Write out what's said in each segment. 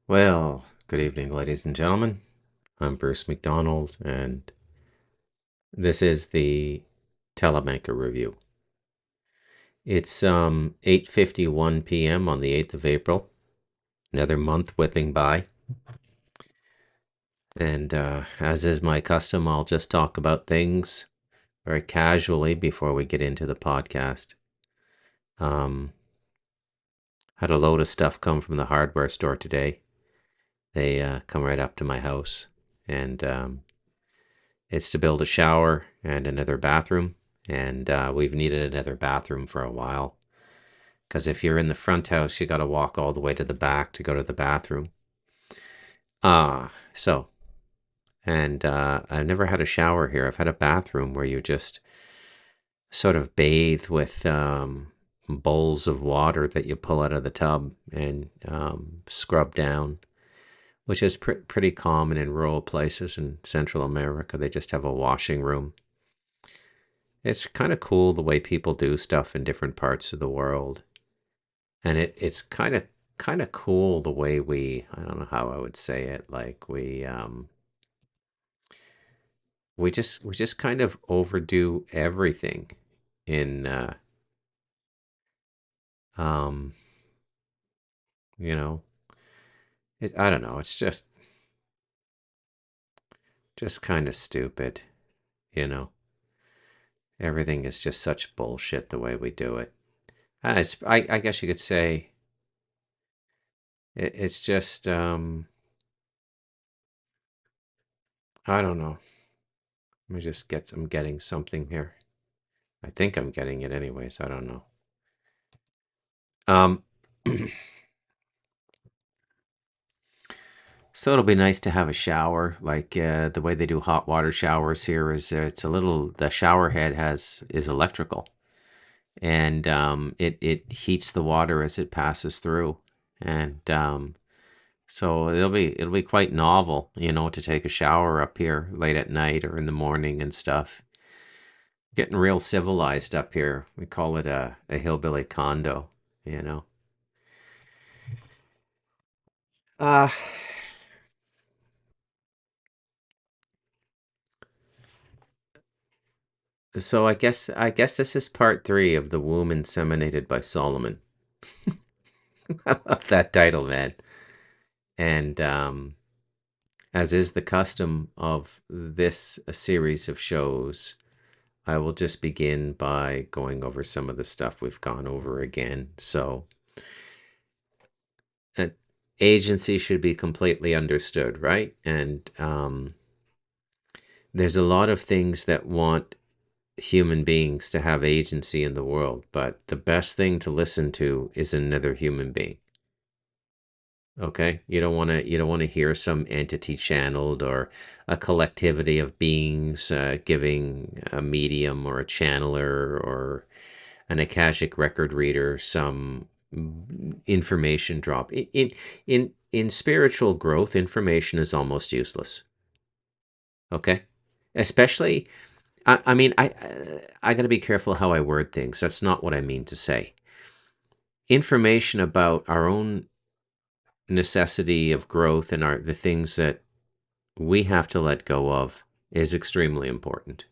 Well, good evening, ladies and gentlemen. I'm Bruce McDonald, and this is the Telemaker Review. It's 8:51 p.m. on the 8th of April. Another month whipping by. And as is my custom, I'll just talk about things very casually before we get into the podcast. Um, had a load of stuff come from the hardware store today. They come right up to my house, and it's to build a shower and another bathroom. And we've needed another bathroom for a while. Because if you're in the front house, you got to walk all the way to the back to go to the bathroom. So, and I've never had a shower here. I've had a bathroom where you just sort of bathe with bowls of water that you pull out of the tub and scrub down, which is pretty common in rural places in Central America. They just have a washing room. It's kind of cool the way people do stuff in different parts of the world, and it's kind of cool the way I don't know how I would say it, like we just kind of overdo everything in um you know I don't know, it's just kind of stupid, you know. Everything is just such bullshit the way we do it. And I guess you could say it's just I don't know. Let me just I'm getting something here. I think I'm getting it anyways. I don't know. Um, so it'll be nice to have a shower. Like the way they do hot water showers here is the shower head is electrical, and it heats the water as it passes through, and so it'll be quite novel, to take a shower up here late at night or in the morning and stuff. Getting real civilized up here. We call it a hillbilly condo, you know. Uh, so I guess this is part three of The Womb Inseminated by Solomon. I love that title, man. And as is the custom of this series of shows, I will just begin by going over some of the stuff we've gone over again. So, uh, agency should be completely understood, right? And there's a lot of things that want human beings to have agency in the world, but the best thing to listen to is another human being. Okay, you don't want to hear some entity channeled or a collectivity of beings giving a medium or a channeler or an akashic record reader some information drop. In spiritual growth, information is almost useless. Okay, especially I mean I got to be careful how I word things. That's not what I mean to say. Information about our own necessity of growth and the things that we have to let go of is extremely important.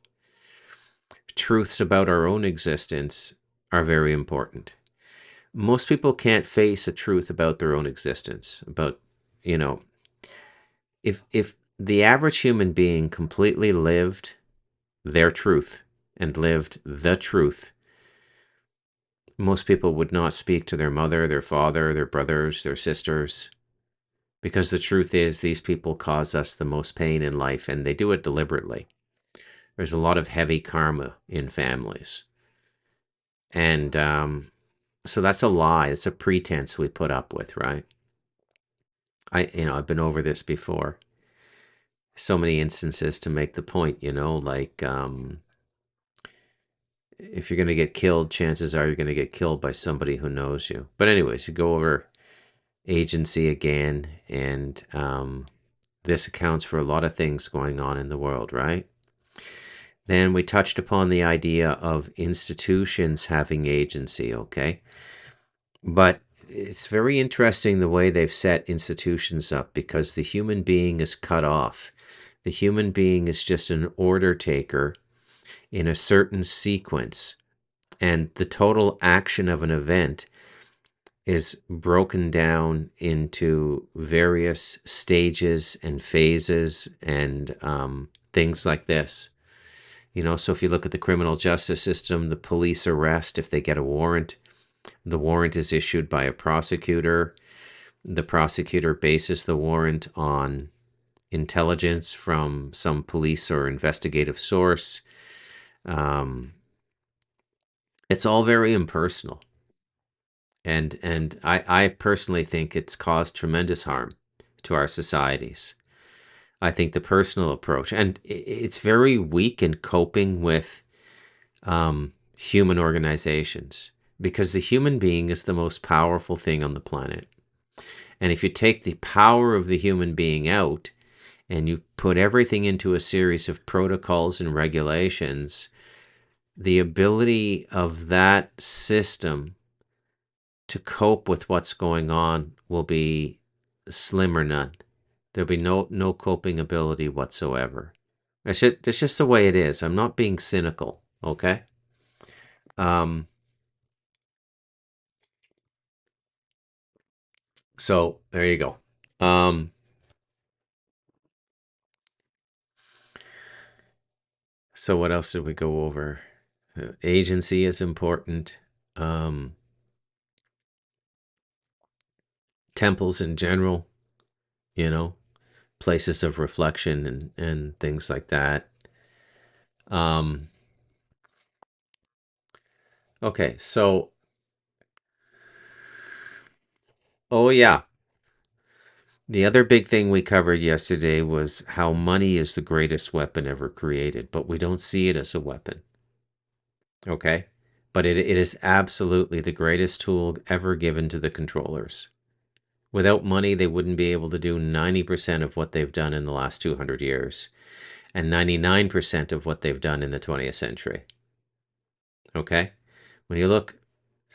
Truths about our own existence are very important. Most people can't face a truth about their own existence. About, you know, if the average human being completely lived their truth and lived the truth, most people would not speak to their mother, their father, their brothers, their sisters, because the truth is these people cause us the most pain in life, and they do it deliberately. There's a lot of heavy karma in families. And so that's a lie. It's a pretense we put up with, right? I've been over this before. So many instances to make the point, like if you're going to get killed, chances are you're going to get killed by somebody who knows you. But anyways, you go over agency again, and this accounts for a lot of things going on in the world, right? Then we touched upon the idea of institutions having agency, okay? But it's very interesting the way they've set institutions up because the human being is cut off. The human being is just an order taker in a certain sequence, and the total action of an event is broken down into various stages and phases and things like this. So if you look at the criminal justice system, the police arrest if they get a warrant. The warrant is issued by a prosecutor. The prosecutor bases the warrant on intelligence from some police or investigative source. Um, it's all very impersonal. And I personally think it's caused tremendous harm to our societies. I think the personal approach, and it's very weak in coping with human organizations because the human being is the most powerful thing on the planet. And if you take the power of the human being out and you put everything into a series of protocols and regulations, the ability of that system to cope with what's going on will be slim or none. There'll be no coping ability whatsoever. That's just the way it is. I'm not being cynical, okay? Um, so there you go. So what else did we go over? Agency is important. Um, Temples in general, you know, places of reflection and things like that. Um, okay, so, oh yeah, the other big thing we covered yesterday was how money is the greatest weapon ever created, but we don't see it as a weapon, okay? But it is absolutely the greatest tool ever given to the controllers. Without money, they wouldn't be able to do 90% of what they've done in the last 200 years and 99% of what they've done in the 20th century, okay? When you look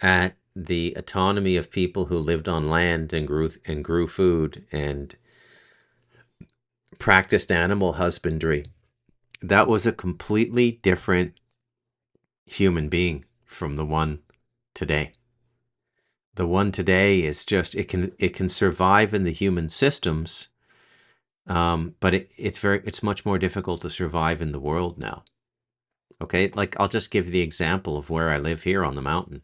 at the autonomy of people who lived on land and grew food and practiced animal husbandry, that was a completely different human being from the one today. The one today is just it can survive in the human systems, but it's much more difficult to survive in the world now. Okay, like I'll just give you the example of where I live here on the mountain.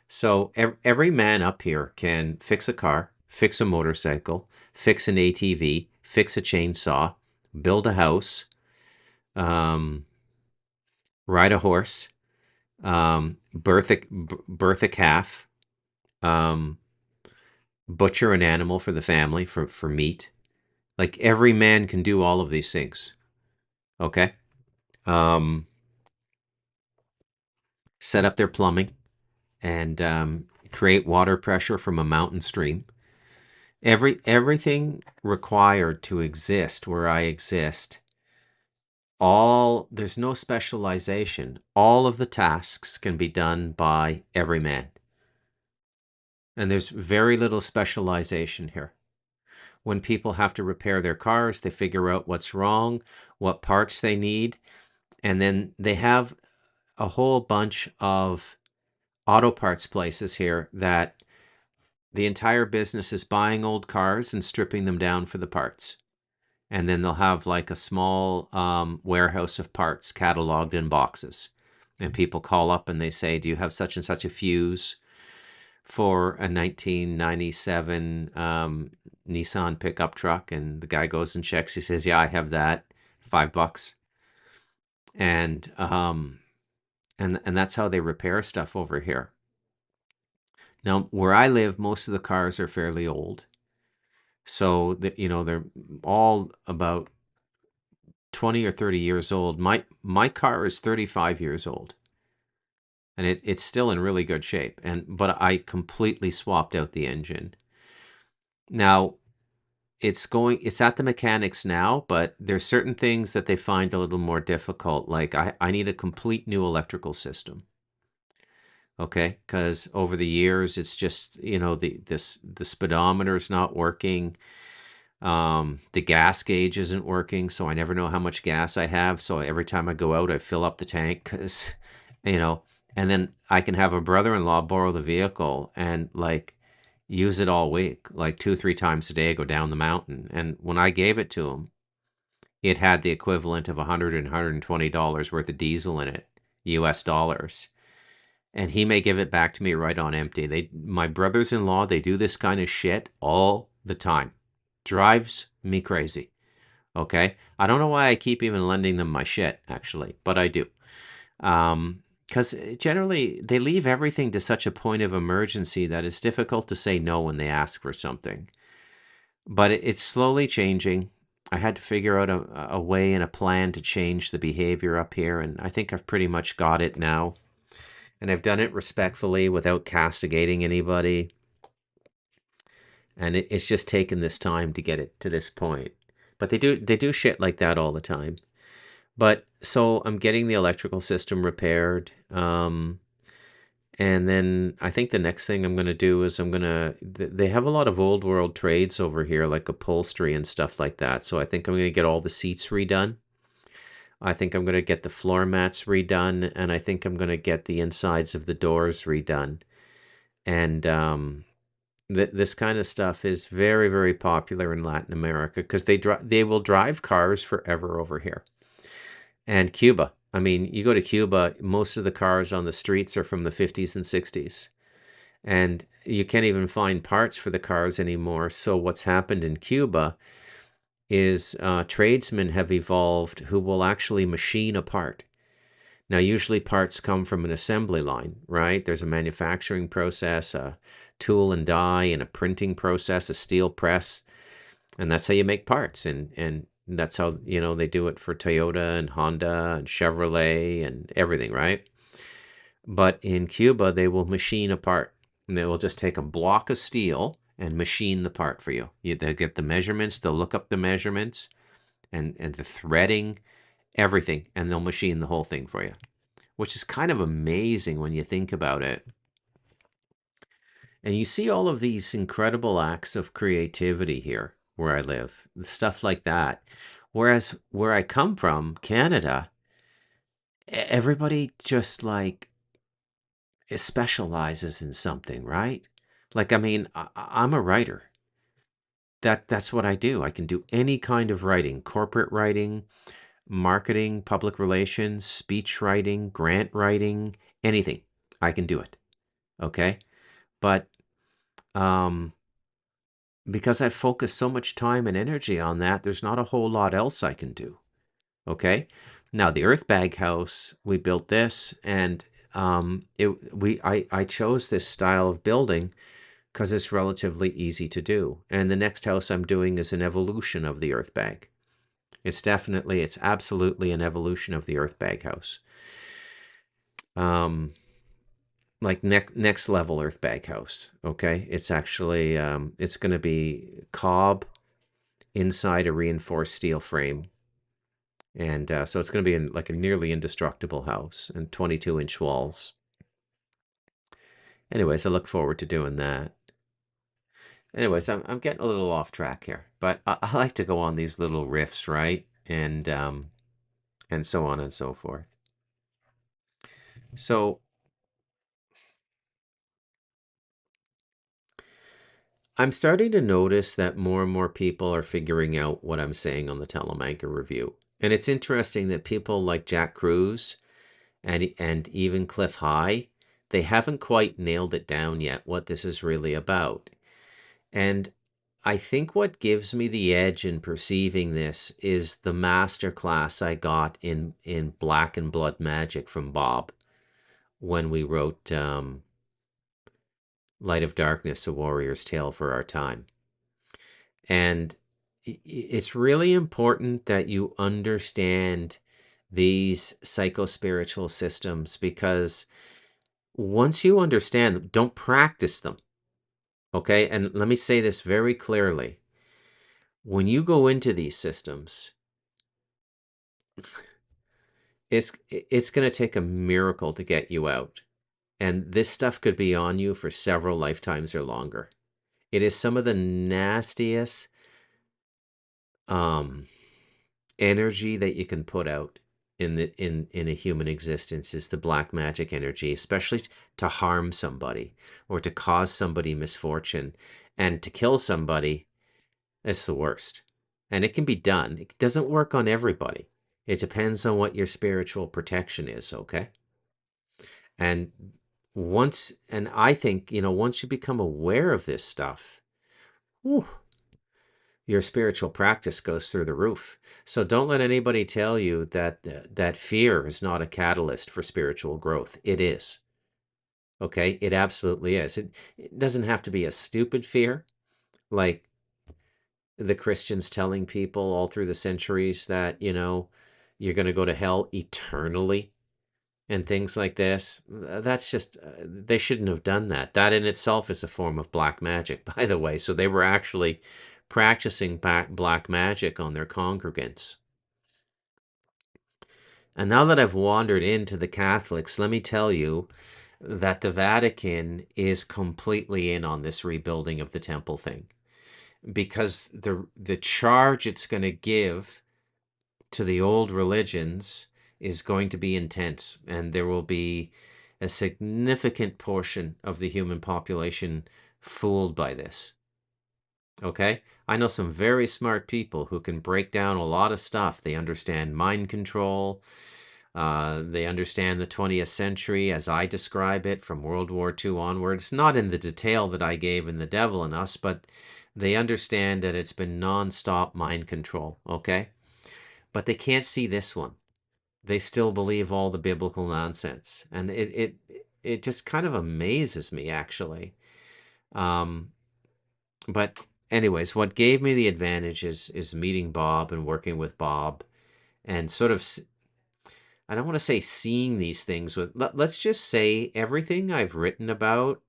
So every man up here can fix a car, fix a motorcycle, fix an ATV, fix a chainsaw, build a house, um, ride a horse, birth a calf, um, butcher an animal for the family for meat. Like every man can do all of these things. Okay. Um, Set up their plumbing and create water pressure from a mountain stream. Everything required to exist where I exist, all there's no specialization. All of the tasks can be done by every man. And there's very little specialization here. When people have to repair their cars, they figure out what's wrong, what parts they need, and then they have a whole bunch of auto parts places here that the entire business is buying old cars and stripping them down for the parts. And then they'll have like a small warehouse of parts cataloged in boxes. And people call up and they say, do you have such and such a fuse for a 1997 Nissan pickup truck? And the guy goes and checks. He says, yeah, I have that. $5. And that's how they repair stuff over here. Now, where I live, most of the cars are fairly old. So that they're all about 20 or 30 years old. My car is 35 years old. And it's still in really good shape. But I completely swapped out the engine. Now, it's at the mechanics now, but there's certain things that they find a little more difficult. Like I need a complete new electrical system. Okay, because over the years it's just, the speedometer is not working. The gas gauge isn't working, so I never know how much gas I have. So every time I go out, I fill up the tank because, you know, and then I can have a brother-in-law borrow the vehicle and like use it all week, like 2, 3 times a day, go down the mountain. And when I gave it to him, it had the equivalent of 100 and $120 worth of diesel in it, US dollars. And he may give it back to me right on empty. My brothers-in-law, they do this kind of shit all the time. Drives me crazy. Okay? I don't know why I keep even lending them my shit, actually, but I do. Because generally they leave everything to such a point of emergency that it's difficult to say no when they ask for something. But it's slowly changing. I had to figure out a way and a plan to change the behavior up here, and I think I've pretty much got it now. And I've done it respectfully without castigating anybody. And it's just taken this time to get it to this point. But they do shit like that all the time. But so I'm getting the electrical system repaired. And then I think the next thing I'm going to do is they have a lot of old world trades over here, like upholstery and stuff like that. So I think I'm going to get all the seats redone. I think I'm going to get the floor mats redone. And I think I'm going to get the insides of the doors redone. And this kind of stuff is very, very popular in Latin America because they will drive cars forever over here. And Cuba. I mean, you go to Cuba, most of the cars on the streets are from the 50s and 60s. And you can't even find parts for the cars anymore. So what's happened in Cuba is tradesmen have evolved who will actually machine a part. Now, usually parts come from an assembly line, right? There's a manufacturing process, a tool and die, and a printing process, a steel press, and that's how you make parts. And that's how, they do it for Toyota and Honda and Chevrolet and everything, right? But in Cuba, they will machine a part, and they will just take a block of steel and machine the part for you. They'll get the measurements, they'll look up the measurements and the threading, everything, and they'll machine the whole thing for you, which is kind of amazing when you think about it. And you see all of these incredible acts of creativity here where I live, stuff like that. Whereas where I come from, Canada, everybody just like specializes in something, right? Like, I mean, I'm a writer. That's what I do. I can do any kind of writing, corporate writing, marketing, public relations, speech writing, grant writing, anything. I can do it. Okay? But um because I've focused so much time and energy on that, there's not a whole lot else I can do. Okay. Now the Earth Bag House, we built this, and I chose this style of building because it's relatively easy to do. And the next house I'm doing is an evolution of the Earth Bag. It's absolutely an evolution of the Earth Bag House. Like next level Earth Bag House. Okay. It's actually it's going to be cob inside a reinforced steel frame. And so it's going to be like a nearly indestructible house and 22-inch walls. Anyways, I look forward to doing that. Anyways, I'm getting a little off track here, but I like to go on these little riffs, right? And so on and so forth. So I'm starting to notice that more and more people are figuring out what I'm saying on the Telemanca review. And it's interesting that people like Jack Cruz and even Cliff High, they haven't quite nailed it down yet what this is really about. And I think what gives me the edge in perceiving this is the master class I got in Black and Blood Magic from Bob when we wrote Light of Darkness, A Warrior's Tale for Our Time. And it's really important that you understand these psychospiritual systems, because once you understand them, don't practice them. Okay. And let me say this very clearly. When you go into these systems, it's going to take a miracle to get you out. And this stuff could be on you for several lifetimes or longer. It is some of the nastiest um, energy that you can put out in a human existence is the black magic energy, especially to harm somebody or to cause somebody misfortune and to kill somebody. It's the worst. And it can be done. It doesn't work on everybody. It depends on what your spiritual protection is, okay? And and I think, once you become aware of this stuff, whew, your spiritual practice goes through the roof. So don't let anybody tell you that fear is not a catalyst for spiritual growth. It is. Okay? It absolutely is. It doesn't have to be a stupid fear like the Christians telling people all through the centuries that, you're going to go to hell eternally and things like this. That's just, they shouldn't have done that. That in itself is a form of black magic, by the way. So they were actually practicing black magic on their congregants. And now that I've wandered into the Catholics, let me tell you that the Vatican is completely in on this rebuilding of the temple thing because the charge it's going to give to the old religions is going to be intense, and there will be a significant portion of the human population fooled by this. Okay? I know some very smart people who can break down a lot of stuff. They understand mind control. They understand the 20th century as I describe it from World War II onwards. Not in the detail that I gave in The Devil in Us, but they understand that it's been nonstop mind control. Okay? But they can't see this one. They still believe all the biblical nonsense, and it just kind of amazes me actually. Um, but anyways, what gave me the advantage is meeting Bob and working with Bob, and sort of I don't want to say seeing these things with. Let's just say everything I've written about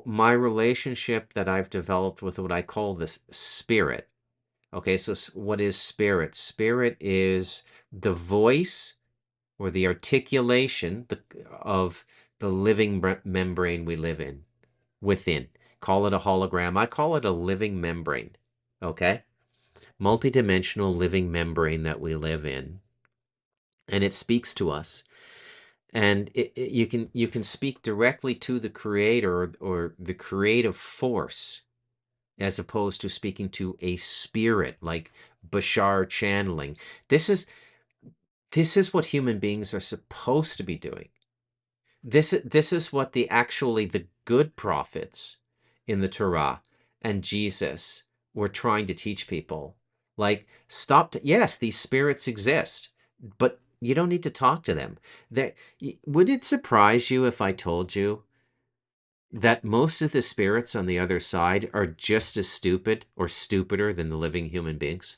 my relationship that I've developed with what I call this spirit. Okay, so what is spirit? Spirit is the voice or the articulation of the living membrane we live within. Call it a hologram. I call it a living membrane. Okay? Multidimensional living membrane that we live in. And it speaks to us. And you can speak directly to the creator or the creative force as opposed to speaking to a spirit like Bashar channeling. This is what human beings are supposed to be doing. This is what the good prophets in the Torah and Jesus were trying to teach people. Like, yes, these spirits exist, but you don't need to talk to them. Would it surprise you if I told you that most of the spirits on the other side are just as stupid or stupider than the living human beings?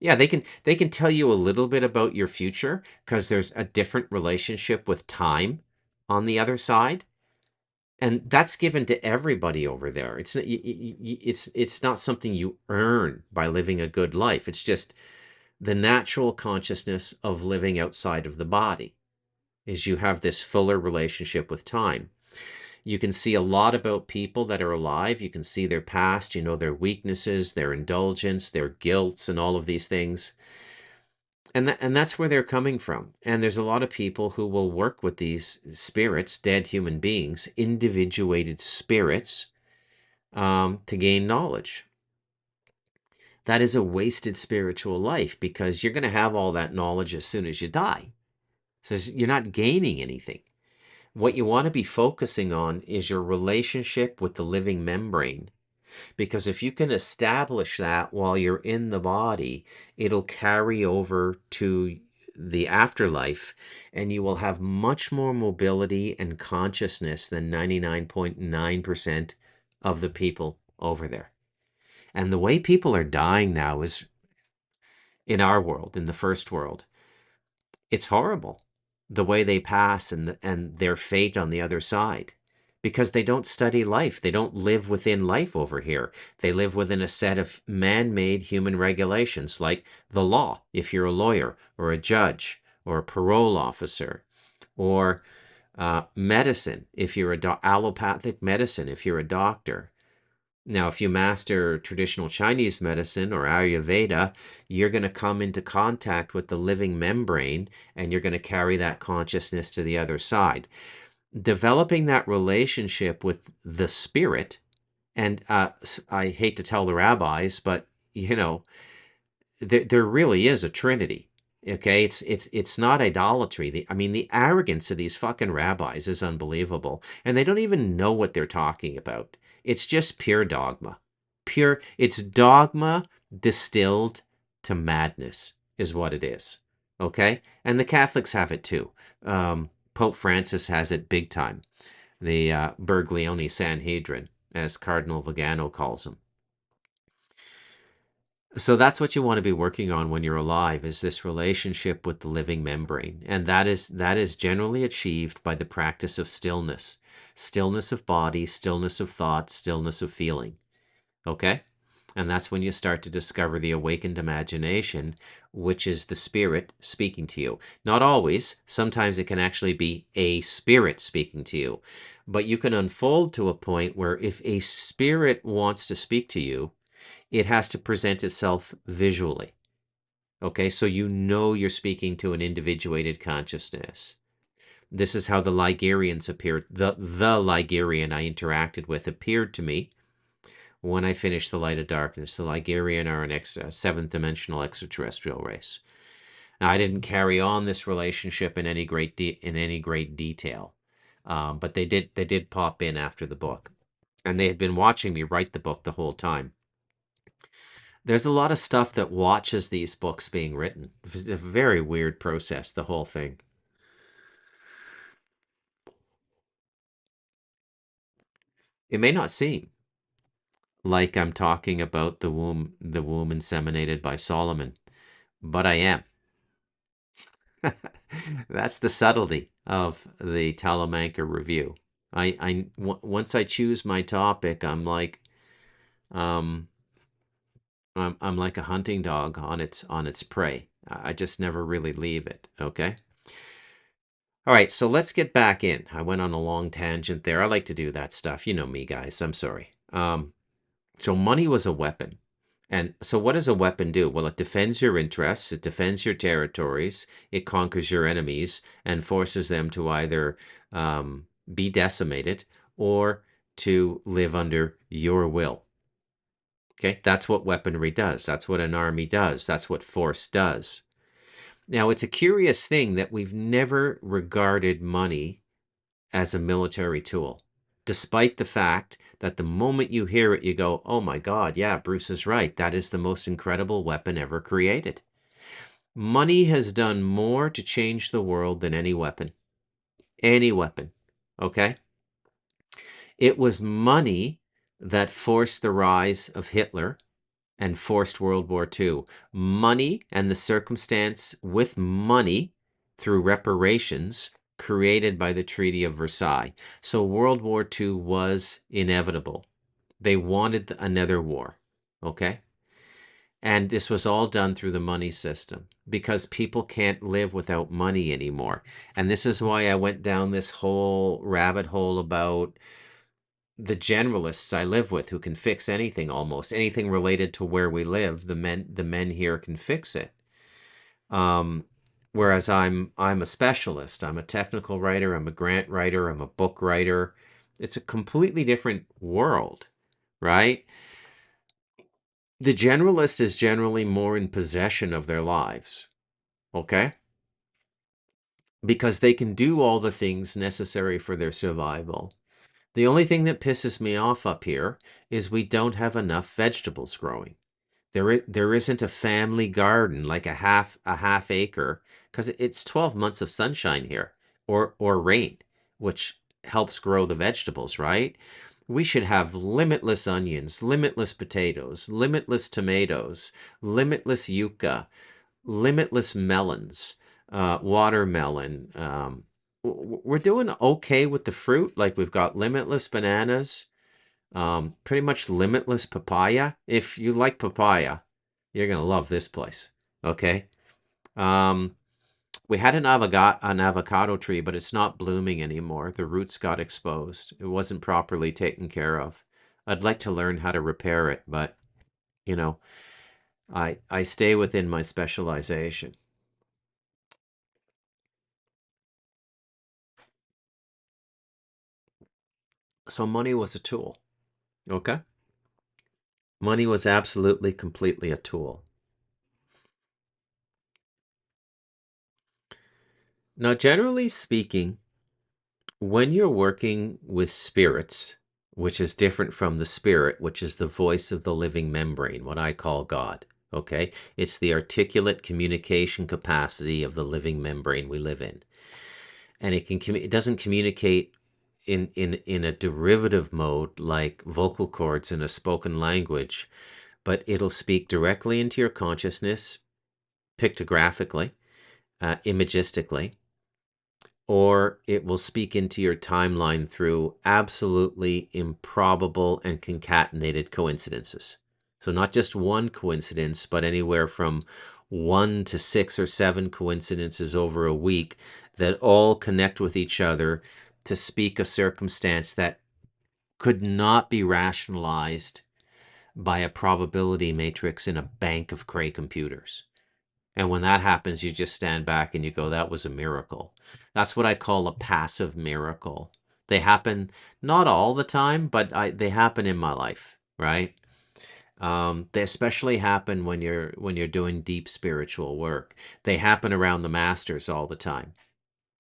Yeah, they can tell you a little bit about your future because there's a different relationship with time on the other side, and that's given to everybody over there. It's not something you earn by living a good life. It's just the natural consciousness of living outside of the body is you have this fuller relationship with time. You can see a lot about people that are alive. You can see their past, their weaknesses, their indulgence, their guilts, and all of these things. And that's where they're coming from. And there's a lot of people who will work with these spirits, dead human beings, individuated spirits, to gain knowledge. That is a wasted spiritual life because you're going to have all that knowledge as soon as you die. So you're not gaining anything. What you want to be focusing on is your relationship with the living membrane. Because if you can establish that while you're in the body, it'll carry over to the afterlife, and you will have much more mobility and consciousness than 99.9% of the people over there. And the way people are dying now is in our world, in the first world, it's horrible. The way they pass and their fate on the other side. because they don't study life. They don't live within life over here. They live within a set of man-made human regulations, like the law, if you're a lawyer or a judge or a parole officer, or medicine, if you're allopathic medicine, if you're a doctor. Now, if you master traditional Chinese medicine or Ayurveda, you're going to come into contact with the living membrane and you're going to carry that consciousness to the other side. Developing that relationship with the spirit, and I hate to tell the rabbis, but you know, there really is a trinity. Okay, it's not idolatry. I mean, the arrogance of these fucking rabbis is unbelievable, and they don't even know what they're talking about. It's just pure dogma. It's dogma distilled to madness is what it is. Okay, and the Catholics have it too. Pope Francis has it big time. The Berglione Sanhedrin, as Cardinal Vigano calls them. So that's what you want to be working on when you're alive, is this relationship with the living membrane. And that is generally achieved by the practice of stillness. Stillness of body, stillness of thought, stillness of feeling. Okay? And that's when you start to discover the awakened imagination, which is the spirit speaking to you. Not always. Sometimes it can actually be a spirit speaking to you. But you can unfold to a point where if a spirit wants to speak to you, it has to present itself visually. Okay, so you know you're speaking to an individuated consciousness. This is how the Ligurians appeared. The Ligurian I interacted with appeared to me when I finished The Light of Darkness. The Ligurian are an seventh dimensional extraterrestrial race. Now, I didn't carry on this relationship in any great detail, but they did pop in after the book, and they had been watching me write the book the whole time. There's a lot of stuff that watches these books being written. It's a very weird process, the whole thing. It may not seem like I'm talking about the womb inseminated by Solomon, but I am. That's the subtlety of the Talamanca review. Once I choose my topic, um, I'm like a hunting dog on its prey. I just never really leave it. Okay. All right, so let's get back in. I went on a long tangent there. I like to do that stuff. You know me, guys. I'm sorry. So money was a weapon. And so what does a weapon do? Well, it defends your interests, it defends your territories, it conquers your enemies, and forces them to either be decimated or to live under your will. Okay, that's what weaponry does. That's what an army does. That's what force does. Now, it's a curious thing that we've never regarded money as a military tool, despite the fact that the moment you hear it, you go, oh my God, yeah, Bruce is right. That is the most incredible weapon ever created. Money has done more to change the world than any weapon. Any weapon. Okay? It was money that forced the rise of Hitler and forced World War II. Money and the circumstance with money through reparations created by the Treaty of Versailles. So World War II was inevitable. They wanted another war, okay? And this was all done through the money system because people can't live without money anymore. And this is why I went down this whole rabbit hole about the generalists I live with who can fix anything, almost anything related to where we live. The men here can fix it. Whereas I'm a specialist. I'm a technical writer. I'm a grant writer. I'm a book writer. It's a completely different world, right? The generalist is generally more in possession of their lives, okay? Because they can do all the things necessary for their survival. The only thing that pisses me off up here is we don't have enough vegetables growing. There isn't a family garden like a half acre because it's 12 months of sunshine here or rain, which helps grow the vegetables, right? We should have limitless onions, limitless potatoes, limitless tomatoes, limitless yucca, limitless melons, watermelon, we're doing okay with the fruit. Like we've got limitless bananas, pretty much limitless papaya. If you like papaya, you're gonna love this place. Okay. Um, we had an avocado tree, but it's not blooming anymore. The roots got exposed. It wasn't properly taken care of. I'd like to learn how to repair it, but you know, I stay within my specialization. So money was a tool. Okay. Money was absolutely, completely a tool. Now, generally speaking, when you're working with spirits, which is different from the spirit, which is the voice of the living membrane, what I call God, okay? It's the articulate communication capacity of the living membrane we live in. And it doesn't communicate in a derivative mode like vocal cords in a spoken language, but it'll speak directly into your consciousness, pictographically, imagistically, or it will speak into your timeline through absolutely improbable and concatenated coincidences. So not just one coincidence, but anywhere from 1 to 6 or 7 coincidences over a week that all connect with each other to speak a circumstance that could not be rationalized by a probability matrix in a bank of Cray computers. And when that happens, you just stand back and you go, that was a miracle. That's what I call a passive miracle. They happen not all the time, but they happen in my life, right? They especially happen when you're doing deep spiritual work. They happen around the masters all the time.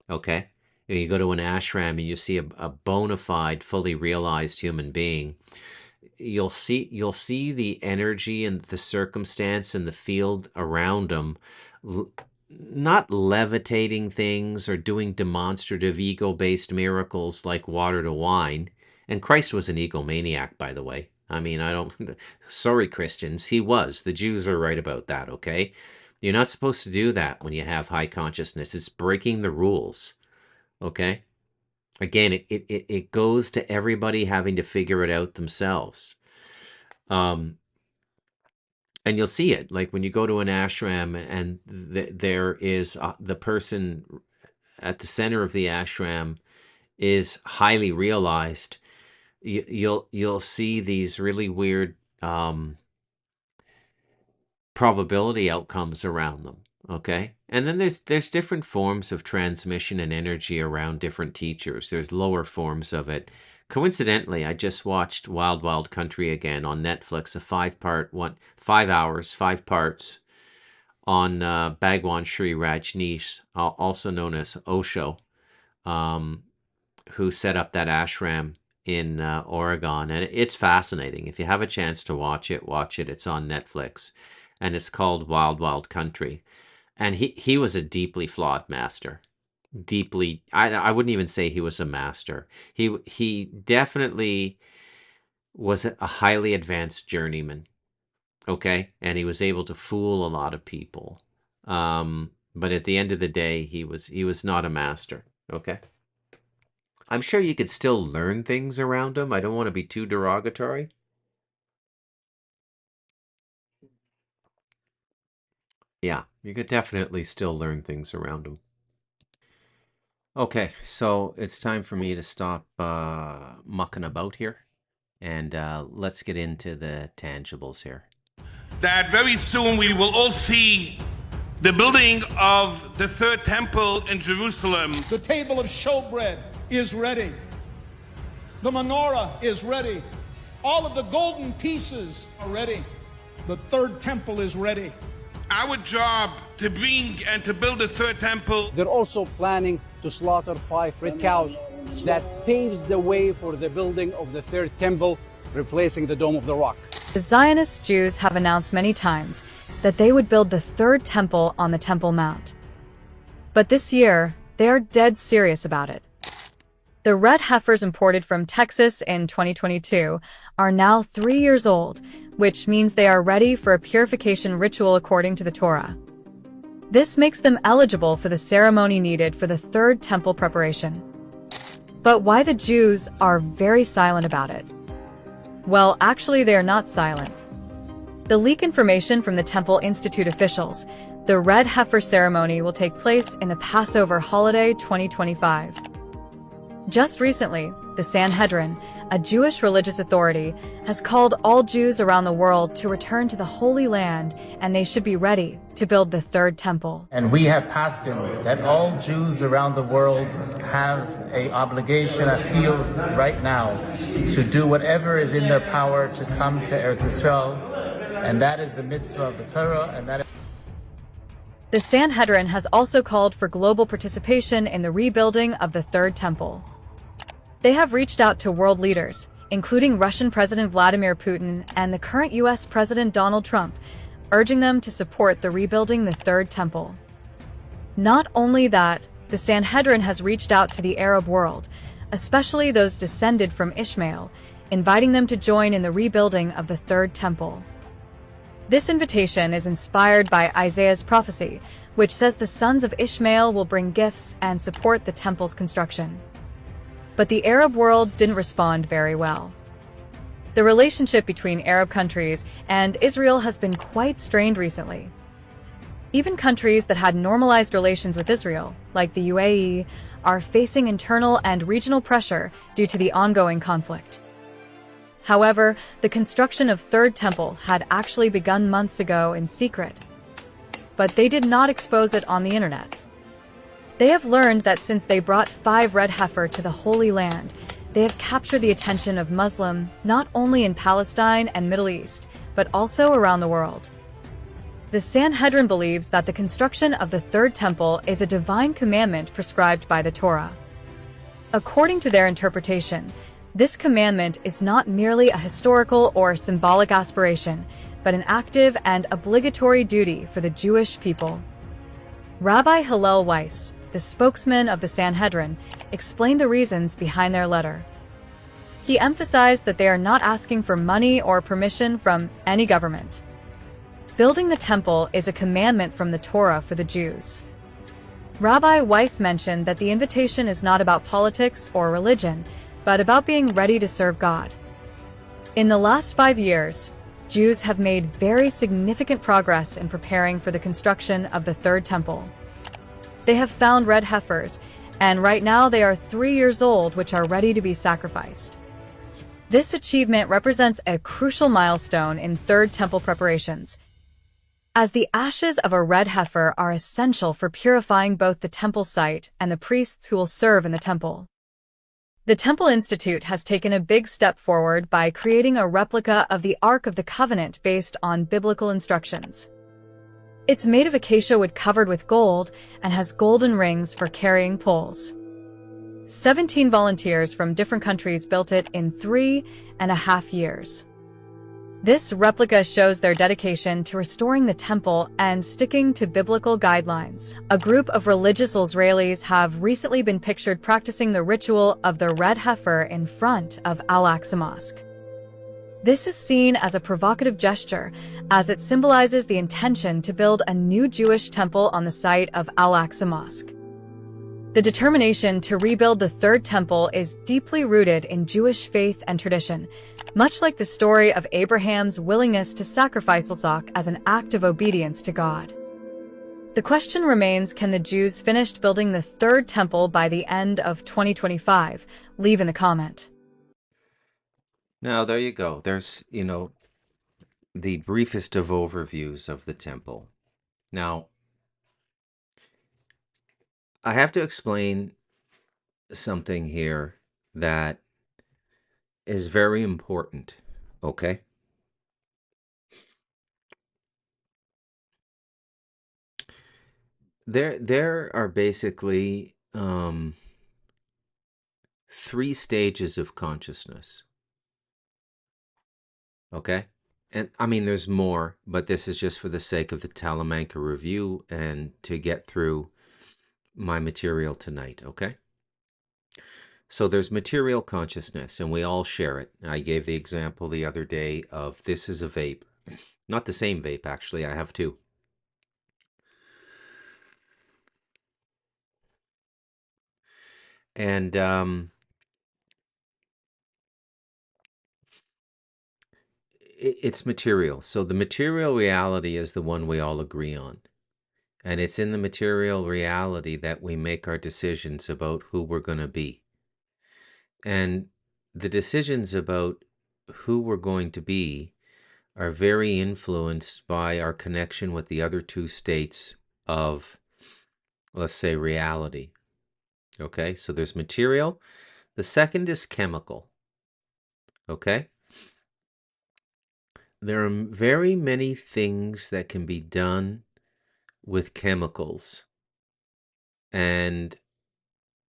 Okay? You go to an ashram and you see a bona fide, fully realized human being. You'll see the energy and the circumstance and the field around them, not levitating things or doing demonstrative ego-based miracles like water to wine. And Christ was an egomaniac, by the way. I mean, I don't sorry, Christians, he was. The Jews are right about that, okay? You're not supposed to do that when you have high consciousness. It's breaking the rules, okay? Again, it goes to everybody having to figure it out themselves. Um, and you'll see it like when you go to an ashram and there is the person at the center of the ashram is highly realized. You'll see these really weird probability outcomes around them. Okay. And then there's different forms of transmission and energy around different teachers. There's lower forms of it. Coincidentally, I just watched Wild Wild Country again on Netflix, a 5 hours, 5 parts on Bhagwan Sri Rajneesh, also known as Osho, um, who set up that ashram in Oregon. And it's fascinating. If you have a chance to watch it, watch it. It's on Netflix. And it's called Wild Wild Country. And he was a deeply flawed master. Deeply, I wouldn't even say he was a master. He definitely was a highly advanced journeyman. Okay, and he was able to fool a lot of people. But at the end of the day, he was not a master. Okay, I'm sure you could still learn things around him. I don't want to be too derogatory. Yeah, you could definitely still learn things around him. Okay, so it's time for me to stop mucking about here, and let's get into the tangibles here. That very soon we will all see the building of the third temple in Jerusalem. The table of showbread is ready. The menorah is ready. All of the golden pieces are ready. The third temple is ready. Our job to bring and to build the third temple. They're also planning to slaughter 5 red cows. That paves the way for the building of the third temple, replacing the Dome of the Rock. The Zionist Jews have announced many times that they would build the third temple on the Temple Mount. But this year, they are dead serious about it. The red heifers imported from Texas in 2022 are now 3 years old, which means they are ready for a purification ritual according to the Torah. This makes them eligible for the ceremony needed for the third temple preparation. But why the Jews are very silent about it? Well, actually they are not silent. The leak information from the Temple Institute officials, the red heifer ceremony will take place in the Passover holiday 2025. Just recently, the Sanhedrin, a Jewish religious authority, has called all Jews around the world to return to the Holy Land, and they should be ready to build the third temple. And we have passed that all Jews around the world have an obligation, I feel right now, to do whatever is in their power to come to Eretz Yisrael, and that is the mitzvah of the Torah, and that is... The Sanhedrin has also called for global participation in the rebuilding of the third temple. They have reached out to world leaders, including Russian President Vladimir Putin and the current U.S. President Donald Trump, urging them to support the rebuilding the third temple. Not only that, the Sanhedrin has reached out to the Arab world, especially those descended from Ishmael, inviting them to join in the rebuilding of the third temple. This invitation is inspired by Isaiah's prophecy, which says the sons of Ishmael will bring gifts and support the temple's construction. But the Arab world didn't respond very well. The relationship between Arab countries and Israel has been quite strained recently. Even countries that had normalized relations with Israel, like the UAE, are facing internal and regional pressure due to the ongoing conflict. However, the construction of Third Temple had actually begun months ago in secret, but they did not expose it on the internet. They have learned that since they brought 5 red heifer to the Holy Land, they have captured the attention of Muslims not only in Palestine and Middle East, but also around the world. The Sanhedrin believes that the construction of the Third Temple is a divine commandment prescribed by the Torah. According to their interpretation, this commandment is not merely a historical or symbolic aspiration, but an active and obligatory duty for the Jewish people. Rabbi Hillel Weiss, the spokesman of the Sanhedrin, explained the reasons behind their letter. He emphasized that they are not asking for money or permission from any government. Building the temple is a commandment from the Torah for the Jews. Rabbi Weiss mentioned that the invitation is not about politics or religion, but about being ready to serve God. In the last 5 years, Jews have made very significant progress in preparing for the construction of the Third Temple. They have found red heifers, and right now they are 3 years old, which are ready to be sacrificed. This achievement represents a crucial milestone in Third Temple preparations, as the ashes of a red heifer are essential for purifying both the temple site and the priests who will serve in the temple. The Temple Institute has taken a big step forward by creating a replica of the Ark of the Covenant based on biblical instructions. It's made of acacia wood covered with gold and has golden rings for carrying poles. 17 volunteers from different countries built it in 3.5 years. This replica shows their dedication to restoring the temple and sticking to biblical guidelines. A group of religious Israelis have recently been pictured practicing the ritual of the red heifer in front of Al-Aqsa Mosque. This is seen as a provocative gesture, as it symbolizes the intention to build a new Jewish temple on the site of Al-Aqsa Mosque. The determination to rebuild the Third Temple is deeply rooted in Jewish faith and tradition, much like the story of Abraham's willingness to sacrifice Isaac as an act of obedience to God. The question remains, can the Jews finish building the Third Temple by the end of 2025? Leave in the comment. Now, there you go. There's, the briefest of overviews of the temple. Now, I have to explain something here that is very important, okay? There are basically 3 stages of consciousness. Okay? And I mean, there's more, but this is just for the sake of the Talamanca review and to get through my material tonight, okay? So there's material consciousness, and we all share it. I gave the example the other day of this is a vape. Not the same vape, actually. I have 2. And it's material. So the material reality is the one we all agree on. And it's in the material reality that we make our decisions about who we're going to be. And the decisions about who we're going to be are very influenced by our connection with the other two states of, let's say, reality. Okay, so there's material. The second is chemical. Okay, there are very many things that can be done with chemicals. And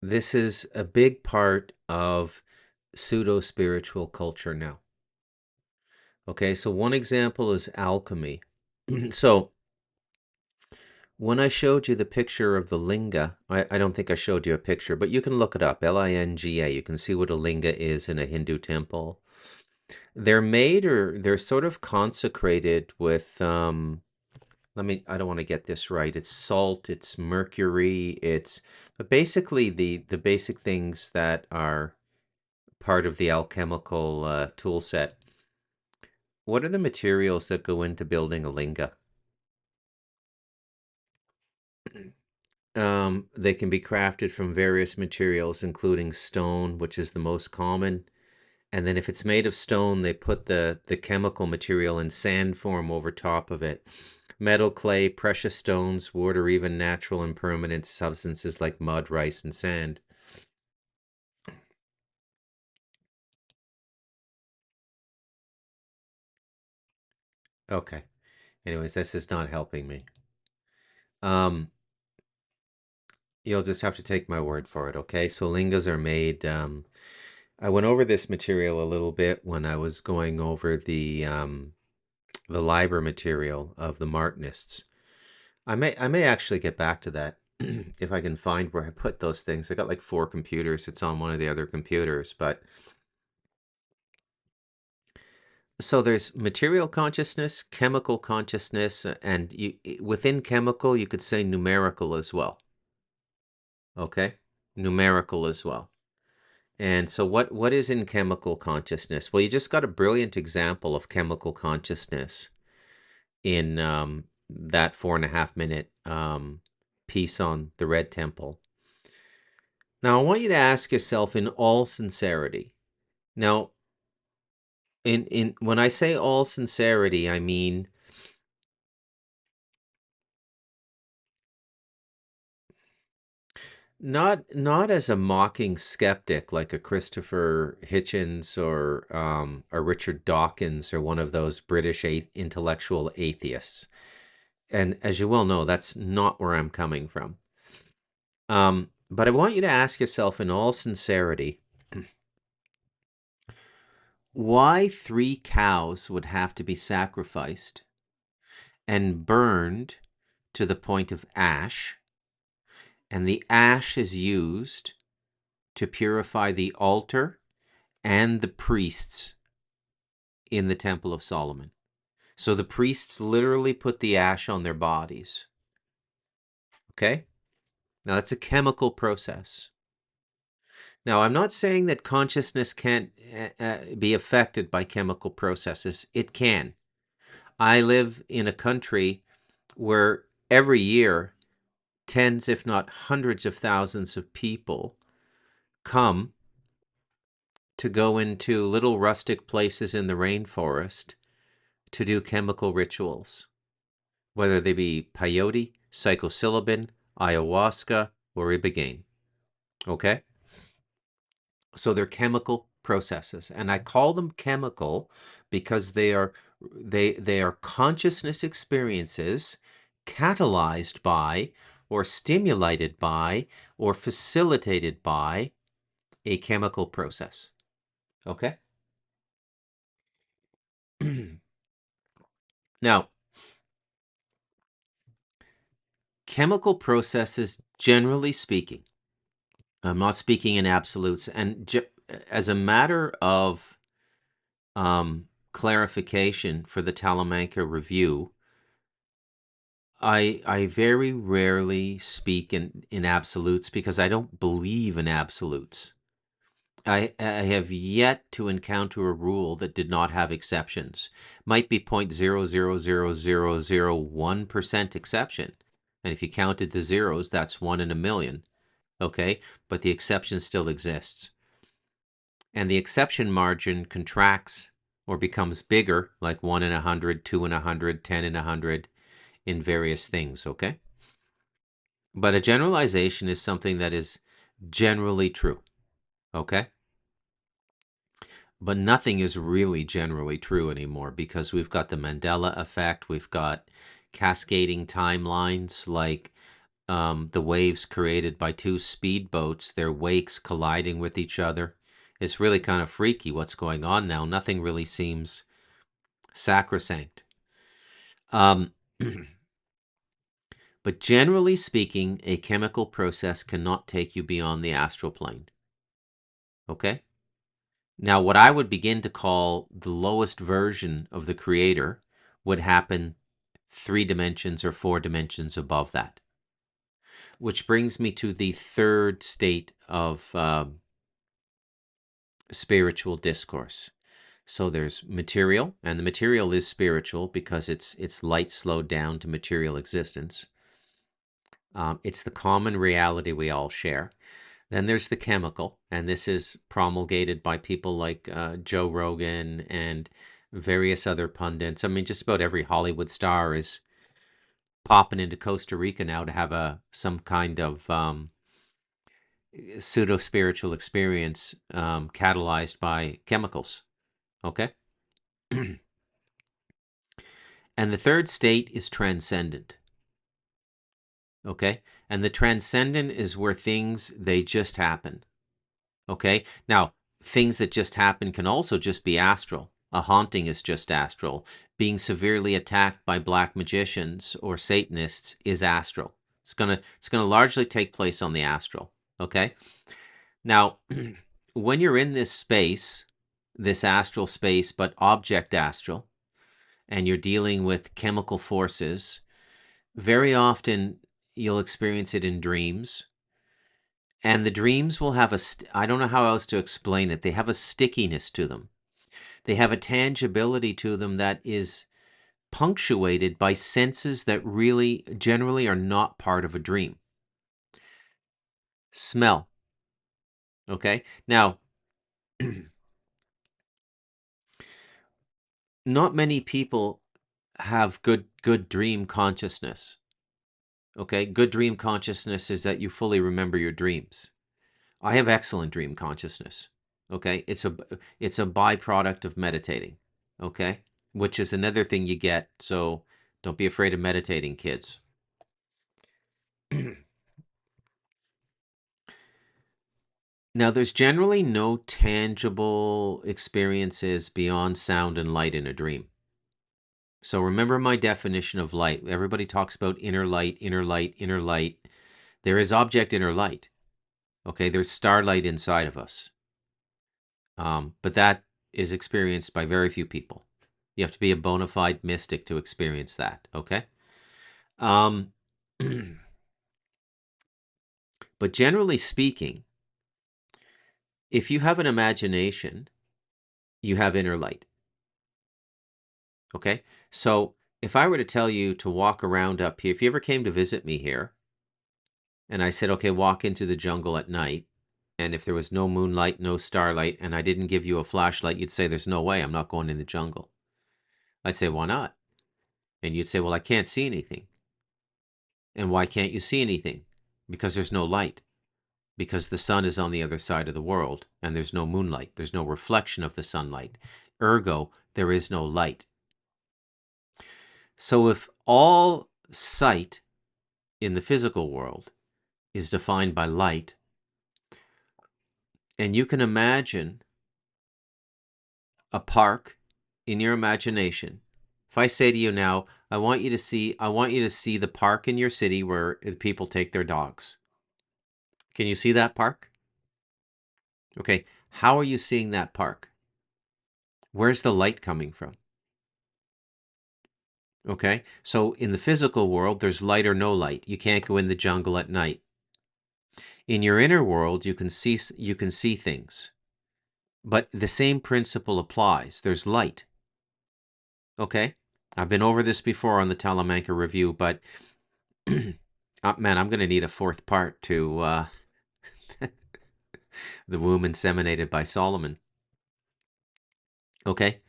this is a big part of pseudo-spiritual culture now. Okay, so one example is alchemy. So when I showed you the picture of the linga, I don't think I showed you a picture, but you can look it up, Linga. You can see what a linga is in a Hindu temple. They're made, or they're sort of consecrated with, I don't want to get this right. It's salt, it's mercury, but basically the basic things that are part of the alchemical tool set. What are the materials that go into building a linga? They can be crafted from various materials, including stone, which is the most common. And then if it's made of stone, they put the chemical material in sand form over top of it. Metal, clay, precious stones, wood, or even natural and permanent substances like mud, rice, and sand. Okay. Anyways, this is not helping me. Um, you'll just have to take my word for it, okay? So lingas are made. I went over this material a little bit when I was going over the Liber material of the Martinists. I may actually get back to that if I can find where I put those things. I got like 4 computers. It's on one of the other computers, but so there's material consciousness, chemical consciousness, and within chemical, you could say numerical as well. Okay? Numerical as well. And so what is in chemical consciousness? Well, you just got a brilliant example of chemical consciousness in that 4.5 minute piece on the Red Temple. Now, I want you to ask yourself in all sincerity. Now, in when I say all sincerity, I mean not as a mocking skeptic like a Christopher Hitchens or a Richard Dawkins or one of those British intellectual atheists. And as you well know, that's not where I'm coming from. But I want you to ask yourself in all sincerity, why 3 cows would have to be sacrificed and burned to the point of ash, and the ash is used to purify the altar and the priests in the Temple of Solomon. So the priests literally put the ash on their bodies. Okay? Now that's a chemical process. Now, I'm not saying that consciousness can't be affected by chemical processes. It can. I live in a country where every year tens, if not hundreds of thousands of people come to go into little rustic places in the rainforest to do chemical rituals, whether they be peyote, psilocybin, ayahuasca, or ibogaine. Okay? So they're chemical processes, and I call them chemical because they are consciousness experiences catalyzed by or stimulated by or facilitated by a chemical process. Okay? Now, chemical processes, generally speaking, I'm not speaking in absolutes, and as a matter of clarification for the Talamanca Review, I very rarely speak in absolutes because I don't believe in absolutes. I have yet to encounter a rule that did not have exceptions. Might be 0.0000001% exception. And if you counted the zeros, that's 1 in a million. Okay? But the exception still exists. And the exception margin contracts or becomes bigger, like 1 in 100, 2 in 100, 10 in 100, in various things, okay? But a generalization is something that is generally true, okay? But nothing is really generally true anymore because we've got the Mandela effect, we've got cascading timelines like the waves created by two speedboats, their wakes colliding with each other. It's really kind of freaky what's going on now. Nothing really seems sacrosanct. But generally speaking, a chemical process cannot take you beyond the astral plane. Okay? Now, what I would begin to call the lowest version of the creator would happen 3 dimensions or 4 dimensions above that. Which brings me to the third state of spiritual discourse. So there's material, and the material is spiritual because it's light slowed down to material existence. It's the common reality we all share. Then there's the chemical, and this is promulgated by people like Joe Rogan and various other pundits. I mean, just about every Hollywood star is popping into Costa Rica now to have some kind of pseudo-spiritual experience catalyzed by chemicals. Okay? And the third state is transcendent. Okay? And the transcendent is where things, they just happen. Okay? Now, things that just happen can also just be astral. A haunting is just astral. Being severely attacked by black magicians or Satanists is astral. It's gonna largely take place on the astral. Okay? Now, when you're in this space, this astral space, but object astral, and you're dealing with chemical forces, very often you'll experience it in dreams. And the dreams will have I don't know how else to explain it. They have a stickiness to them. They have a tangibility to them that is punctuated by senses that really generally are not part of a dream. Smell. Okay? Now, not many people have good dream consciousness. Okay? Good dream consciousness is that you fully remember your dreams. I have excellent dream consciousness. Okay? It's a byproduct of meditating. Okay? Which is another thing you get. So don't be afraid of meditating, kids. Now, there's generally no tangible experiences beyond sound and light in a dream. So remember my definition of light. Everybody talks about inner light, inner light, inner light. There is object inner light. Okay, there's starlight inside of us. But that is experienced by very few people. You have to be a bona fide mystic to experience that, okay? But generally speaking, if you have an imagination, you have inner light. Okay? So if I were to tell you to walk around up here, if you ever came to visit me here, and I said, okay, walk into the jungle at night, and if there was no moonlight, no starlight, and I didn't give you a flashlight, you'd say, there's no way, I'm not going in the jungle. I'd say, why not? And you'd say, well, I can't see anything. And why can't you see anything? Because there's no light. Because the sun is on the other side of the world, and there's no moonlight. There's no reflection of the sunlight. Ergo, there is no light. So if all sight in the physical world is defined by light, and you can imagine a park in your imagination. If I say to you now, I want you to see the park in your city where people take their dogs. Can you see that park? Okay, how are you seeing that park? Where's the light coming from? Okay? So in the physical world, there's light or no light. You can't go in the jungle at night. In your inner world, you can see things. But the same principle applies. There's light. Okay? I've been over this before on the Talamanca Review, but man, I'm going to need a fourth part to the womb inseminated by Solomon. Okay?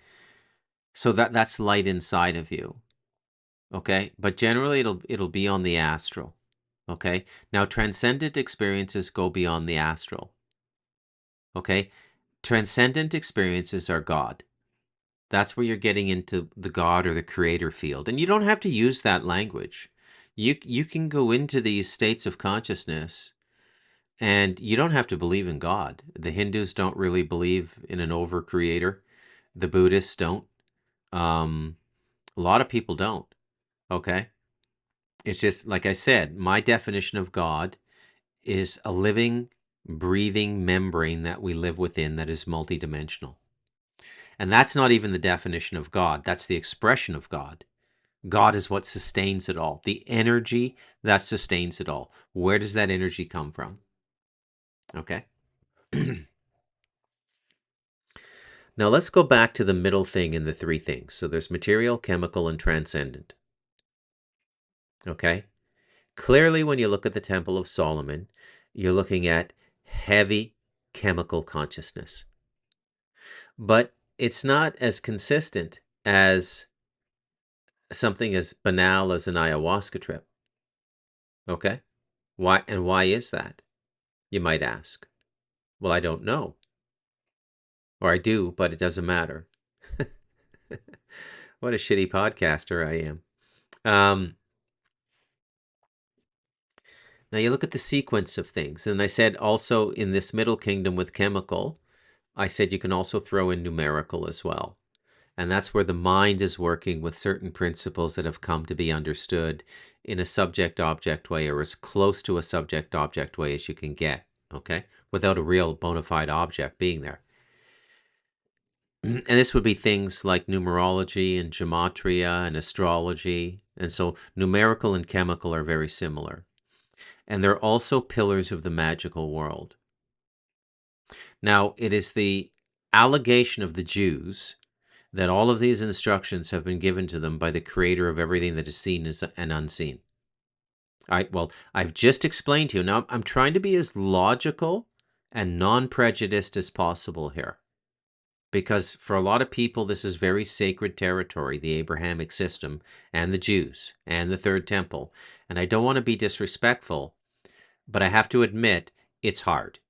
So that's light inside of you. Okay? But generally it'll be on the astral. Okay? Now transcendent experiences go beyond the astral. Okay? Transcendent experiences are God. That's where you're getting into the God or the creator field. And you don't have to use that language. You can go into these states of consciousness and you don't have to believe in God. The Hindus don't really believe in an over creator. The Buddhists don't. A lot of people don't. Okay? It's just, like I said, my definition of God is a living, breathing membrane that we live within that is multidimensional. And that's not even the definition of God. That's the expression of God. God is what sustains it all. The energy that sustains it all. Where does that energy come from? Okay. Now let's go back to the middle thing in the three things. So there's material, chemical, and transcendent. Okay. Clearly, when you look at the Temple of Solomon, you're looking at heavy chemical consciousness. But it's not as consistent as something as banal as an ayahuasca trip. Okay? Why is that? You might ask. Well, I don't know. Or I do, but it doesn't matter. What a shitty podcaster I am. Now you look at the sequence of things. And I said also in this middle kingdom with chemical, I said you can also throw in numerical as well. And that's where the mind is working with certain principles that have come to be understood in a subject-object way, or as close to a subject-object way as you can get, okay? Without a real bona fide object being there. And this would be things like numerology and gematria and astrology. And so numerical and chemical are very similar. And they're also pillars of the magical world. Now, it is the allegation of the Jews that all of these instructions have been given to them by the creator of everything that is seen and unseen. All right, well, I've just explained to you. Now, I'm trying to be as logical and non-prejudiced as possible here. Because for a lot of people, this is very sacred territory, the Abrahamic system, and the Jews, and the Third Temple. And I don't want to be disrespectful, but I have to admit, it's hard.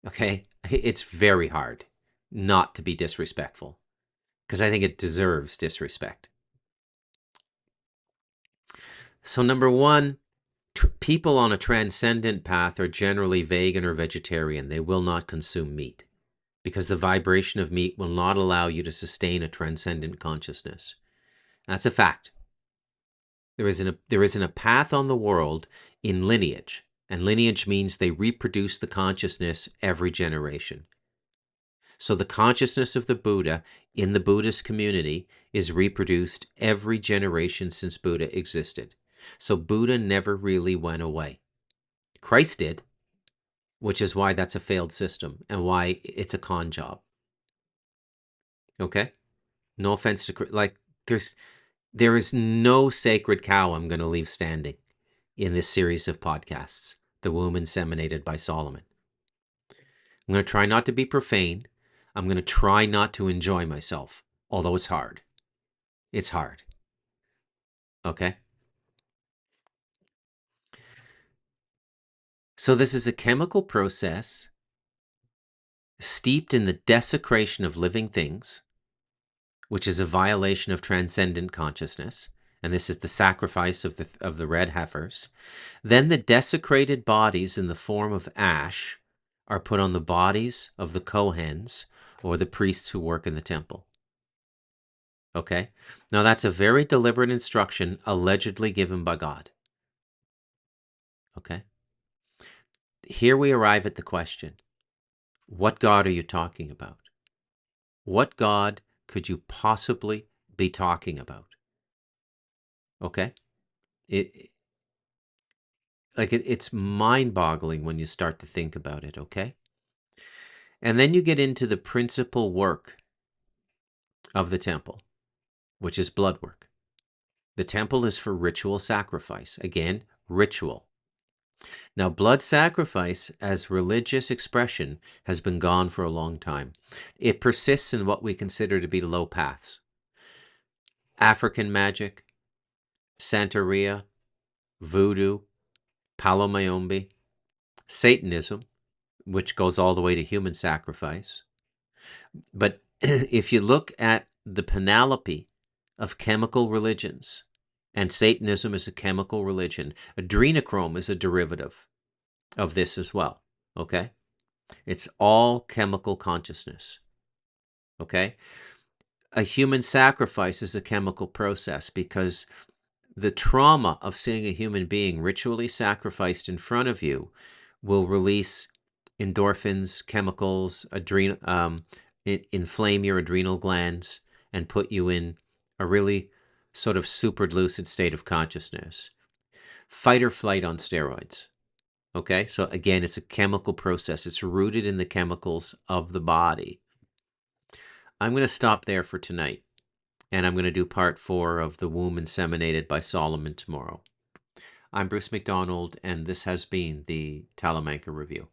Okay? It's very hard not to be disrespectful, because I think it deserves disrespect. So number one, people on a transcendent path are generally vegan or vegetarian. They will not consume meat, because the vibration of meat will not allow you to sustain a transcendent consciousness. That's a fact. There isn't a path on the world in lineage, and lineage means they reproduce the consciousness every generation. So the consciousness of the Buddha in the Buddhist community is reproduced every generation since Buddha existed. So Buddha never really went away. Christ did, which is why that's a failed system and why it's a con job. Okay? No offense to, there is no sacred cow I'm going to leave standing in this series of podcasts, The Womb Inseminated by Solomon. I'm going to try not to be profane. I'm going to try not to enjoy myself, although it's hard. It's hard. Okay? So this is a chemical process steeped in the desecration of living things, which is a violation of transcendent consciousness, and this is the sacrifice of the red heifers. Then the desecrated bodies in the form of ash are put on the bodies of the Kohens, or the priests who work in the temple. Okay? Now that's a very deliberate instruction allegedly given by God. Okay? Here we arrive at the question, what God are you talking about? What God could you possibly be talking about? Okay? It it's mind-boggling when you start to think about it, okay? And then you get into the principal work of the temple, which is blood work. The temple is for ritual sacrifice. Again, ritual. Now, blood sacrifice as religious expression has been gone for a long time. It persists in what we consider to be low paths. African magic, Santeria, voodoo, Palo Mayombe, Satanism, which goes all the way to human sacrifice. But if you look at the panoply of chemical religions, and Satanism is a chemical religion, adrenochrome is a derivative of this as well, okay? It's all chemical consciousness, okay? A human sacrifice is a chemical process because the trauma of seeing a human being ritually sacrificed in front of you will release endorphins, chemicals, inflame your adrenal glands, and put you in a really sort of super lucid state of consciousness. Fight or flight on steroids. Okay, so again, it's a chemical process. It's rooted in the chemicals of the body. I'm going to stop there for tonight, and I'm going to do part 4 of The Womb Inseminated by Solomon tomorrow. I'm Bruce McDonald, and this has been the Talamanca Review.